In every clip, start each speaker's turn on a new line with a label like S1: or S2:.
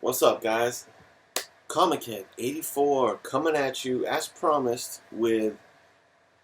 S1: What's up, guys? Comic Head 84 coming at you as promised with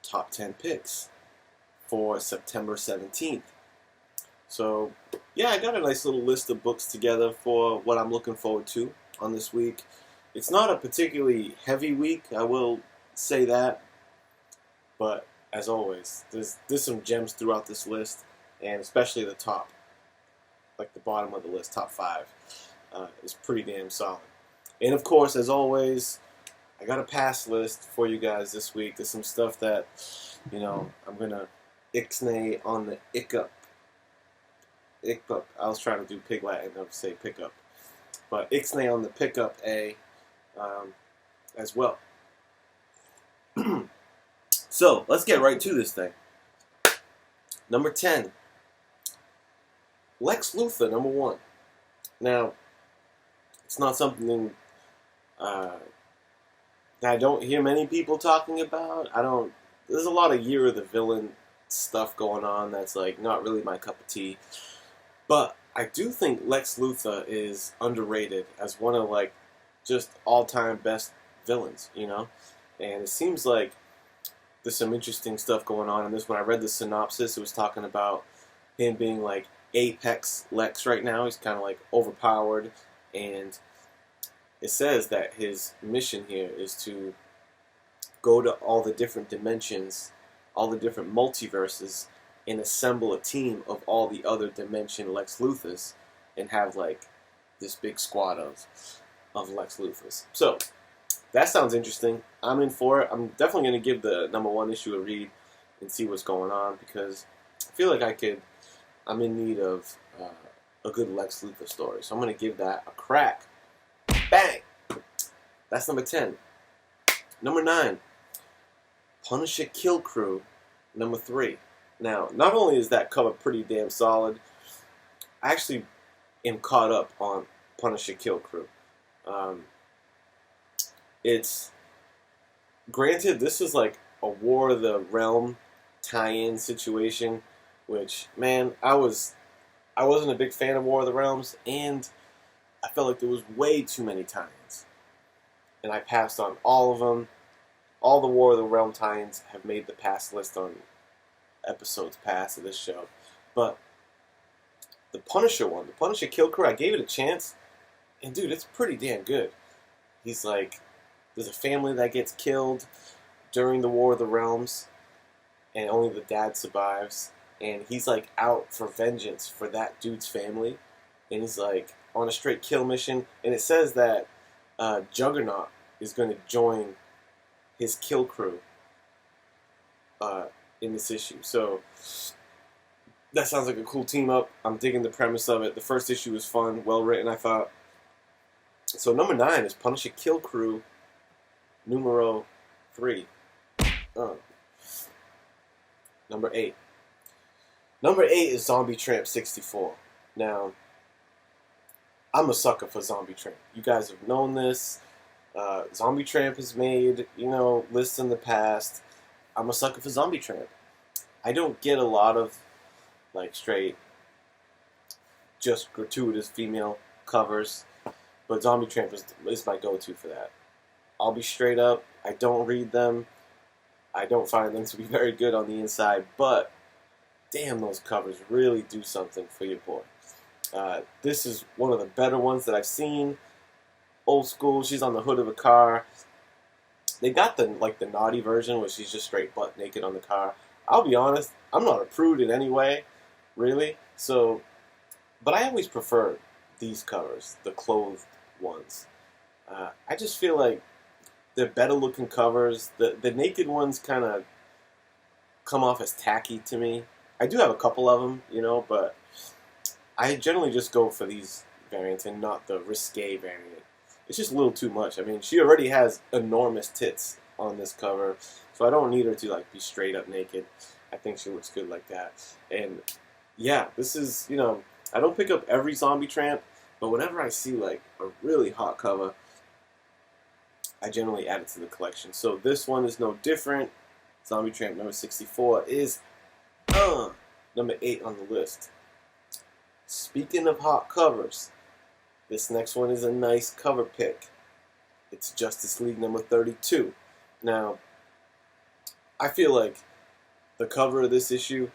S1: top 10 picks for September 17th. So, yeah, I got a nice little list of books together for what I'm looking forward to on this week. It's not a particularly heavy week, I will say that, but as always, there's some gems throughout this list, and especially the top, like the bottom of the list, top 5, is pretty damn solid. And of course, as always, I got a pass list for you guys this week. There's some stuff that, I'm gonna ixnay on the ickup. I was trying to do pig Latin, not say pickup, but ixnay on the pickup as well. So let's get right to this thing. Number 10, Lex Luthor, number 1. Now, it's not something that I don't hear many people talking about. There's a lot of Year of the Villain stuff going on that's like not really my cup of tea. But I do think Lex Luthor is underrated as one of like just all-time best villains, And it seems like there's some interesting stuff going on in this. When I read the synopsis, it was talking about him being like Apex Lex right now. He's kind of like overpowered, and it says that his mission here is to go to all the different dimensions, all the different multiverses, and assemble a team of all the other dimension Lex Luthors and have like this big squad of Lex Luthors. So that sounds interesting. I'm in for it. I'm definitely going to give the number 1 issue a read and see what's going on, because I feel like I'm in need of a good Lex Luthor story. So I'm going to give that a crack. Bang! That's number 10. Number 9, Punisher Kill Crew, number 3. Now, not only is that cover pretty damn solid, I actually am caught up on Punisher Kill Crew. It's, granted, this is like a War of the Realm tie-in situation, which, man, I wasn't a big fan of War of the Realms, and I felt like there was way too many tie-ins. And I passed on all of them. All the War of the Realm tie-ins have made the pass list on episodes past of this show. But the Punisher one, the Punisher Kill Crew, I gave it a chance. And dude, it's pretty damn good. He's like, there's a family that gets killed during the War of the Realms, and only the dad survives. And he's like out for vengeance for that dude's family. And he's like on a straight kill mission. And it says that Juggernaut is going to join his kill crew in this issue. So that sounds like a cool team up. I'm digging the premise of it. The first issue was fun, well written, I thought. So number 9 is Punisher Kill Crew, numero 3. Number 8. Number 8 is Zombie Tramp 64. Now, I'm a sucker for Zombie Tramp. You guys have known this. Zombie Tramp has made, lists in the past. I'm a sucker for Zombie Tramp. I don't get a lot of, like, straight, just gratuitous female covers, but Zombie Tramp is my go-to for that. I'll be straight up. I don't read them. I don't find them to be very good on the inside, but damn, those covers really do something for your boy. This is one of the better ones that I've seen. Old school. She's on the hood of a car. They got the naughty version where she's just straight butt naked on the car. I'll be honest, I'm not a prude in any way, really. So, but I always prefer these covers, the clothed ones. I just feel like they're better looking covers. The naked ones kind of come off as tacky to me. I do have a couple of them, but I generally just go for these variants and not the risque variant. It's just a little too much. I mean, she already has enormous tits on this cover, so I don't need her to like be straight up naked. I think she looks good like that. And yeah, this is, I don't pick up every Zombie Tramp, but whenever I see like a really hot cover, I generally add it to the collection. So this one is no different. Zombie Tramp number 64 is number 8 on the list. Speaking of hot covers, This next one is a nice cover pick. It's Justice League number 32. Now, I feel like the cover of this issue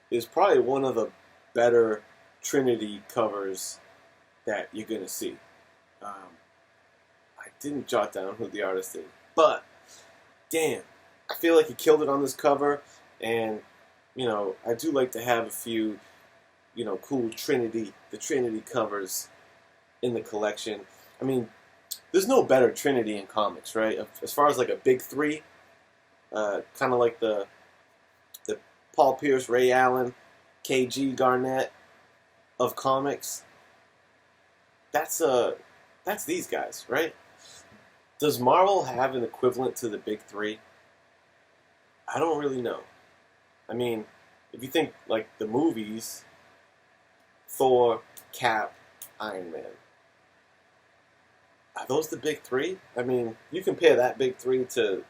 S1: is probably one of the better Trinity covers that you're going to see. I didn't jot down who the artist is, but damn, I feel like he killed it on this cover, and, you know, I do like to have a few, you know, cool Trinity covers in the collection. I mean, there's no better Trinity in comics, right? As far as like a big three, kind of like the Paul Pierce, Ray Allen, KG Garnett of comics. That's these guys, right? Does Marvel have an equivalent to the big three? I don't really know. I mean, if you think like the movies, Thor, Cap, Iron Man. Are those the big three? I mean, you compare that big three to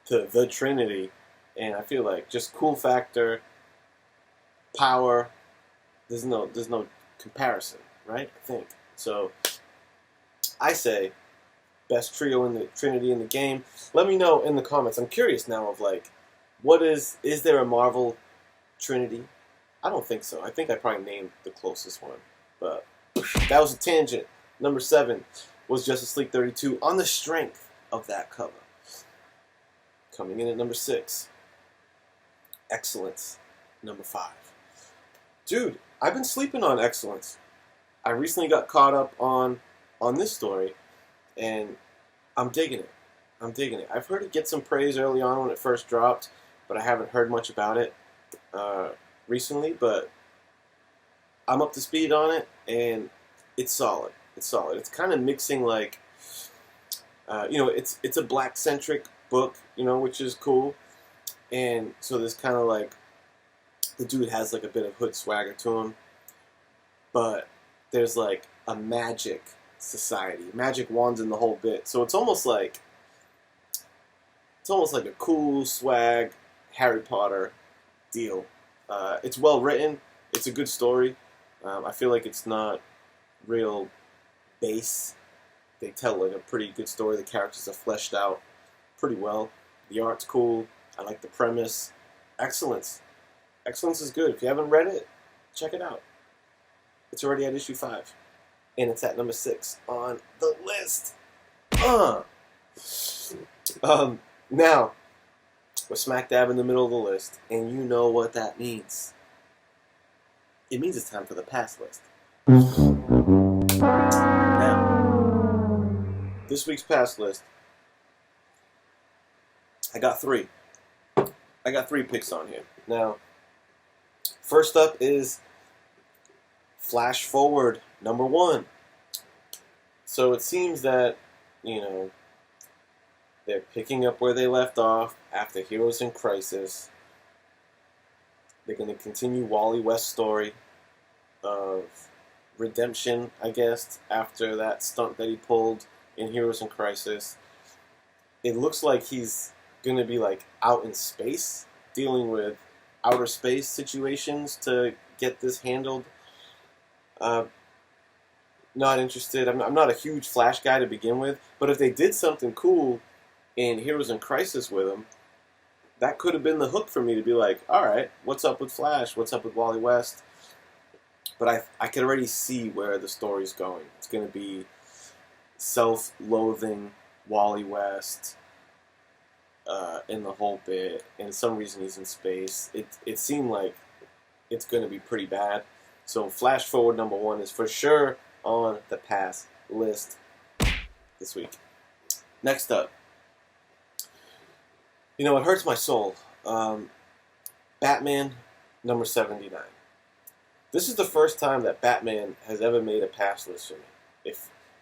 S1: the Trinity, and I feel like just cool factor, power, there's no comparison, right? I think. So I say best trio in the Trinity in the game. Let me know in the comments. I'm curious now of like, is there a Marvel Trinity? I don't think so. I think I probably named the closest one. But that was a tangent. Number 7 was Justice League 32 on the strength of that cover. Coming in at number 6, Excellence, number 5. Dude, I've been sleeping on Excellence. I recently got caught up on this story, and I'm digging it. I've heard it get some praise early on when it first dropped, but I haven't heard much about it recently. But I'm up to speed on it, and it's solid. It's kind of mixing like, you know, it's a black-centric book, you know, which is cool. And so there's kind of like, the dude has like a bit of hood swagger to him. But there's like a magic society, magic wands in the whole bit. So it's almost like a cool swag Harry Potter deal. It's well written. It's a good story. I feel like it's not real base. They tell like a pretty good story. The characters are fleshed out pretty well. The art's cool. I like the premise. Excellence is good. If you haven't read it, check it out. It's already at issue 5, and it's at number 6 on the list. Now we're smack dab in the middle of the list, and you know what that means. It means it's time for the pass list. Now, this week's pass list, I got 3. I got 3 picks on here. Now, first up is Flash Forward, number 1. So it seems that, you know, they're picking up where they left off after Heroes in Crisis. They're going to continue Wally West's story of redemption, I guess, after that stunt that he pulled in Heroes in Crisis. It looks like he's going to be like out in space, dealing with outer space situations to get this handled. Not interested. I'm not a huge Flash guy to begin with, but if they did something cool in Heroes in Crisis with him, that could have been the hook for me to be like, alright, what's up with Flash? What's up with Wally West? But I can already see where the story's going. It's going to be self-loathing Wally West in the whole bit, and some reason he's in space. It seemed like it's going to be pretty bad. So Flash Forward number 1 is for sure on the pass list this week. Next up, you know, it hurts my soul. Batman number 79. This is the first time that Batman has ever made a pass list for me.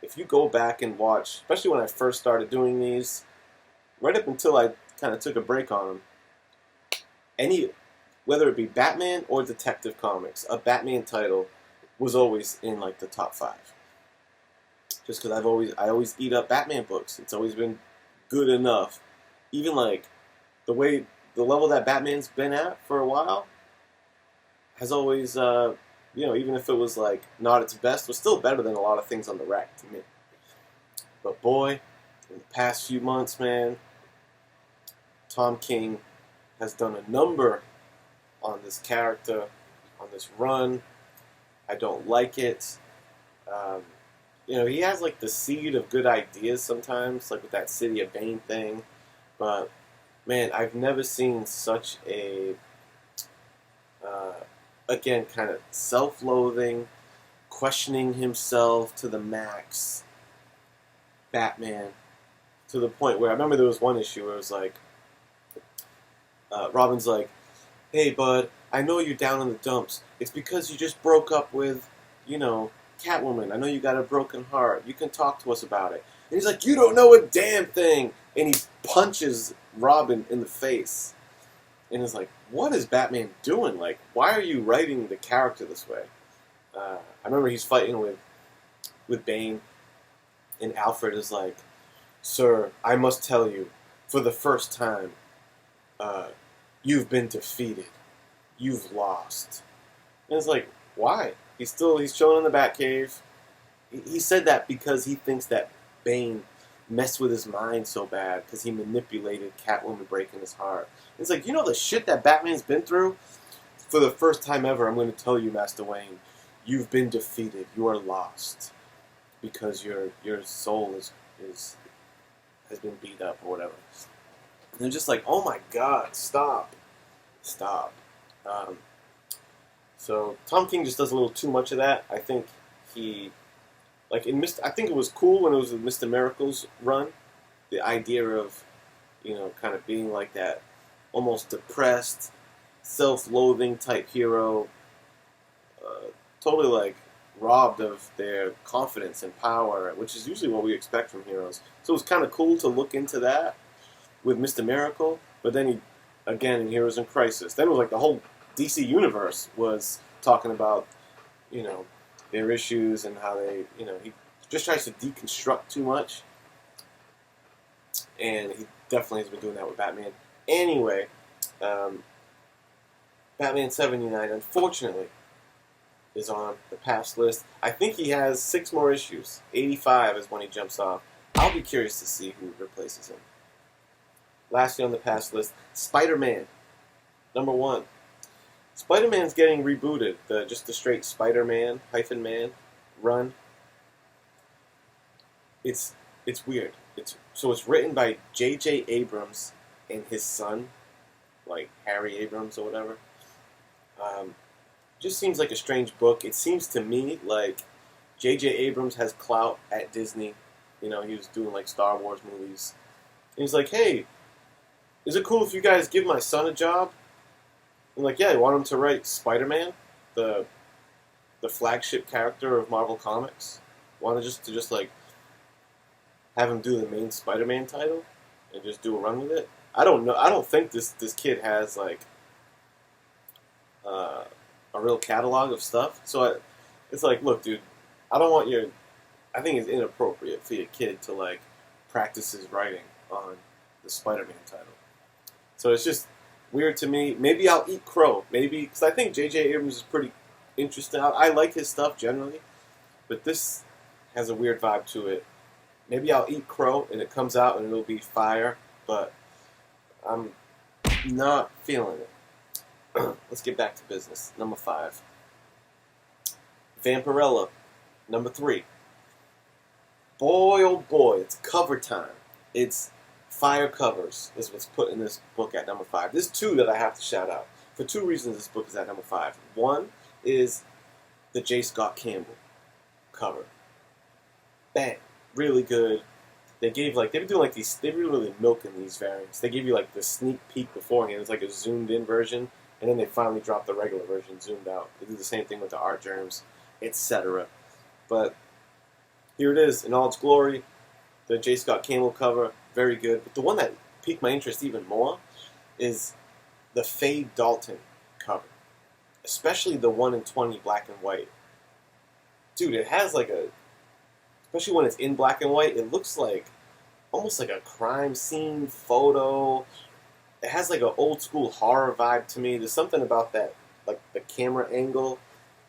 S1: If you go back and watch, especially when I first started doing these, right up until I kind of took a break on them, whether it be Batman or Detective Comics, a Batman title was always in like the top 5. Just because I always eat up Batman books. It's always been good enough. Even like the level that Batman's been at for a while has always even if it was like not its best, was still better than a lot of things on the rack to me. But boy, in the past few months, man, Tom King has done a number on this character, on this run. I don't like it. Um, he has like the seed of good ideas sometimes, like with that City of Bane thing. But man, I've never seen such a again, kind of self-loathing, questioning himself to the max Batman, to the point where I remember there was one issue where it was like, Robin's like, hey bud, I know you're down in the dumps. It's because you just broke up with, Catwoman. I know you got a broken heart. You can talk to us about it. And he's like, you don't know a damn thing. And he punches Robin in the face. And it's like, what is Batman doing? Like, why are you writing the character this way? I remember he's fighting with Bane, and Alfred is like, sir, I must tell you, for the first time, you've been defeated. You've lost. And it's like, why? He's chilling in the Batcave. He said that because he thinks that Bane messed with his mind so bad because he manipulated Catwoman breaking his heart. It's like, the shit that Batman's been through? For the first time ever, I'm going to tell you, Master Wayne, you've been defeated. You are lost because your soul has been beat up or whatever. And they're just like, oh my God, stop. So Tom King just does a little too much of that. I think I think it was cool when it was with Mr. Miracle's run. The idea of, kind of being like that almost depressed, self-loathing type hero, totally like robbed of their confidence and power, which is usually what we expect from heroes. So it was kind of cool to look into that with Mr. Miracle, but then again in Heroes in Crisis. Then it was like the whole DC universe was talking about, their issues and how they, he just tries to deconstruct too much. And he definitely has been doing that with Batman. Anyway, Batman 79, unfortunately, is on the pass list. I think he has 6 more issues. 85 is when he jumps off. I'll be curious to see who replaces him. Lastly on the pass list, Spider-Man, number 1. Spider-Man's getting rebooted. Just the straight Spider-Man -man run. It's weird. It's written by J.J. Abrams and his son, like Harry Abrams or whatever. Just seems like a strange book. It seems to me like J.J. Abrams has clout at Disney. He was doing like Star Wars movies. And he's like, hey, is it cool if you guys give my son a job? I'm like, yeah, you want him to write Spider-Man, the flagship character of Marvel Comics? Want to just like have him do the main Spider-Man title and just do a run with it? I don't know. I don't think this kid has like a real catalog of stuff. So it's like, look, dude, I think it's inappropriate for your kid to like practice his writing on the Spider-Man title. So it's just weird to me. Maybe I'll eat crow. Maybe, because I think J.J. Abrams is pretty interesting. I like his stuff generally, but this has a weird vibe to it. Maybe I'll eat crow and it comes out and it'll be fire, but I'm not feeling it. Let's get back to business. Number 5. Vampirella, number 3. Boy, oh boy, it's cover time. It's fire covers is what's put in this book at number 5. There's 2 that I have to shout out. For 2 reasons this book is at number 5. One is the J. Scott Campbell cover. Bang. Really good. They've been doing like these, they've been really milking these variants. They give you like the sneak peek beforehand. It's like a zoomed in version, and then they finally drop the regular version zoomed out. They do the same thing with the art germs, etc. But here it is in all its glory. The J. Scott Campbell cover, very good. But the one that piqued my interest even more is the Faye Dalton cover, especially the 1 in 20 black and white. Dude, it has like especially when it's in black and white, it looks like almost like a crime scene photo. It has like an old school horror vibe to me. There's something about that, like the camera angle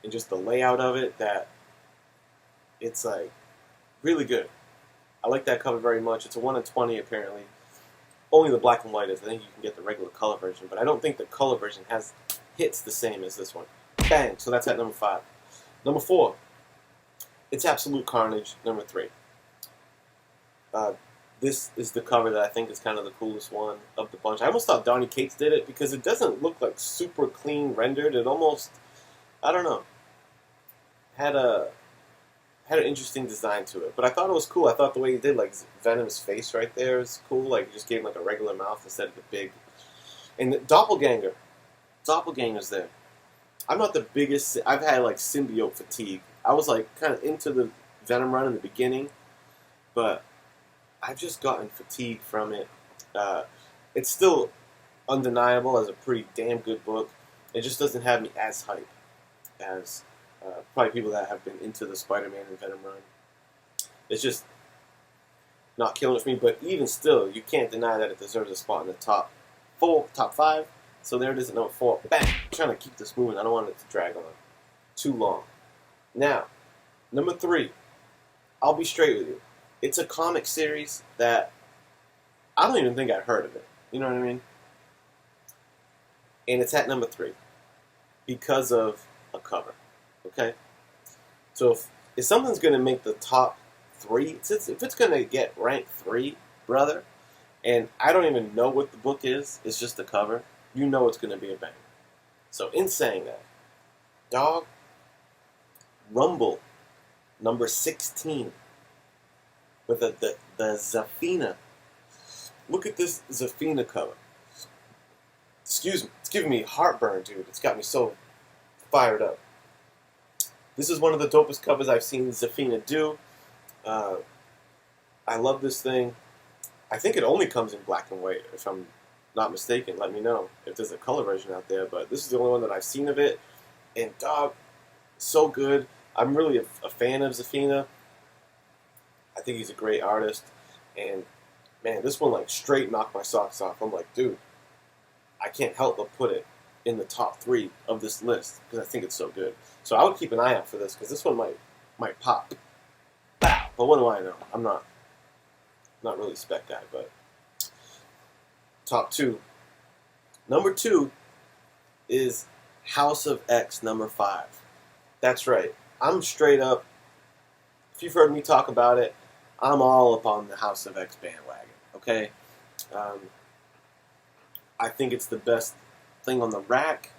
S1: and just the layout of it that it's like really good. I like that cover very much. It's a 1 in 20 apparently. Only the black and white is. I think you can get the regular color version, but I don't think the color version hits the same as this one. Bang! So that's at number 5. Number 4, it's Absolute Carnage, number 3. This is the cover that I think is kind of the coolest one of the bunch. I almost thought Donny Cates did it because it doesn't look like super clean rendered. It almost, I don't know, had an interesting design to it. But I thought it was cool. I thought the way he did, like, Venom's face right there is cool. Like, he just gave him, like, a regular mouth instead of the big. And the Doppelganger's there. I'm not the biggest. I've had, like, symbiote fatigue. I was, like, kind of into the Venom run in the beginning, but I've just gotten fatigued from it. It's still undeniable as a pretty damn good book. It just doesn't have me as hype as probably people that have been into the Spider-Man and Venom run. It's just not killing it for me, but even still, you can't deny that it deserves a spot in the top 5. So there it is at number 4. Bang! I'm trying to keep this moving. I don't want it to drag on too long. Now, number 3. I'll be straight with you. It's a comic series that I don't even think I'd heard of it. You know what I mean? And it's at number 3 because of a cover. Okay? So if something's going to make the top 3, if it's going to get ranked 3, brother, and I don't even know what the book is, it's just the cover, you know it's going to be a banger. So in saying that, dog, Rumble, number 16, with the Zafina. Look at this Zafina cover. Excuse me, it's giving me heartburn, dude. It's got me so fired up. This is one of the dopest covers I've seen Zafina do. I love this thing. I think it only comes in black and white, if I'm not mistaken. Let me know if there's a color version out there, but this is the only one that I've seen of it. And dog, so good. I'm really a fan of Zafina. I think he's a great artist. And man, this one like straight knocked my socks off. I'm like, dude, I can't help but put it in the top 3 of this list because I think it's so good. So I would keep an eye out for this because this one might pop. Bow. But what do I know? I'm not really a spec guy, but top 2. Number 2 is House of X number 5. That's right. I'm straight up. If you've heard me talk about it, I'm all up on the House of X bandwagon. Okay, I think it's the best thing on the rack.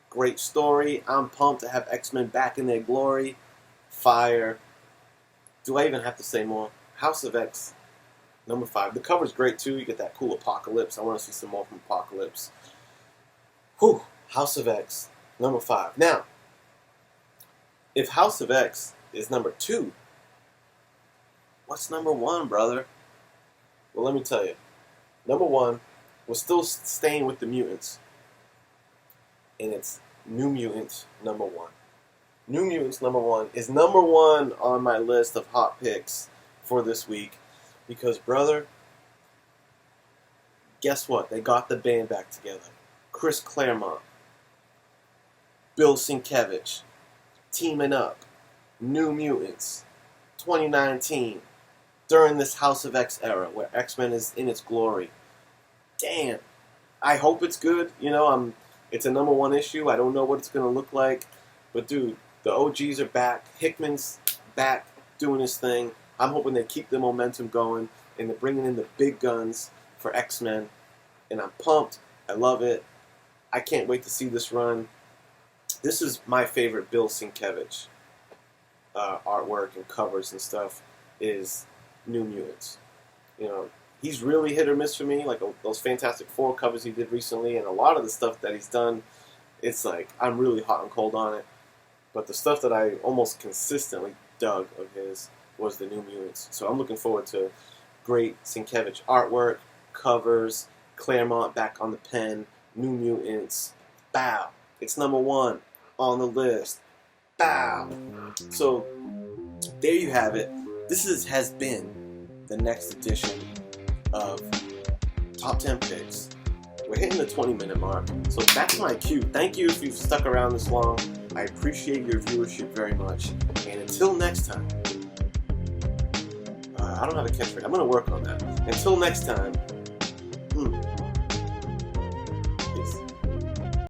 S1: Great story. I'm pumped to have X-Men back in their glory. Fire. Do I even have to say more? House of X number 5. The cover's great too. You get that cool Apocalypse. I want to see some more from Apocalypse. Whew. House of X number 5. Now, if House of X is number 2, what's number 1, brother? Well, let me tell you. Number 1, we're still staying with the mutants. And it's New Mutants number 1. New Mutants number 1 is number 1 on my list of hot picks for this week. Because, brother, guess what? They got the band back together. Chris Claremont, Bill Sienkiewicz, teaming up. New Mutants, 2019, during this House of X era where X-Men is in its glory. Damn. I hope it's good. You know, it's a number 1 issue. I don't know what it's going to look like. But, dude, the OGs are back. Hickman's back doing his thing. I'm hoping they keep the momentum going and they're bringing in the big guns for X-Men. And I'm pumped. I love it. I can't wait to see this run. This is my favorite Bill Sienkiewicz artwork and covers and stuff is New Mutants. You know, he's really hit or miss for me. Like those Fantastic Four covers he did recently and a lot of the stuff that he's done, it's like I'm really hot and cold on it. But the stuff that I almost consistently dug of his was the New Mutants. So I'm looking forward to great Sienkiewicz artwork, covers, Claremont back on the pen, New Mutants. Bow. It's number 1 on the list. Bow. So there you have it. This has been the next edition of Top 10 Picks. We're hitting the 20-minute mark. So that's my cue. Thank you if you've stuck around this long. I appreciate your viewership very much. And until next time, I don't have a catchphrase. I'm going to work on that. Until next time,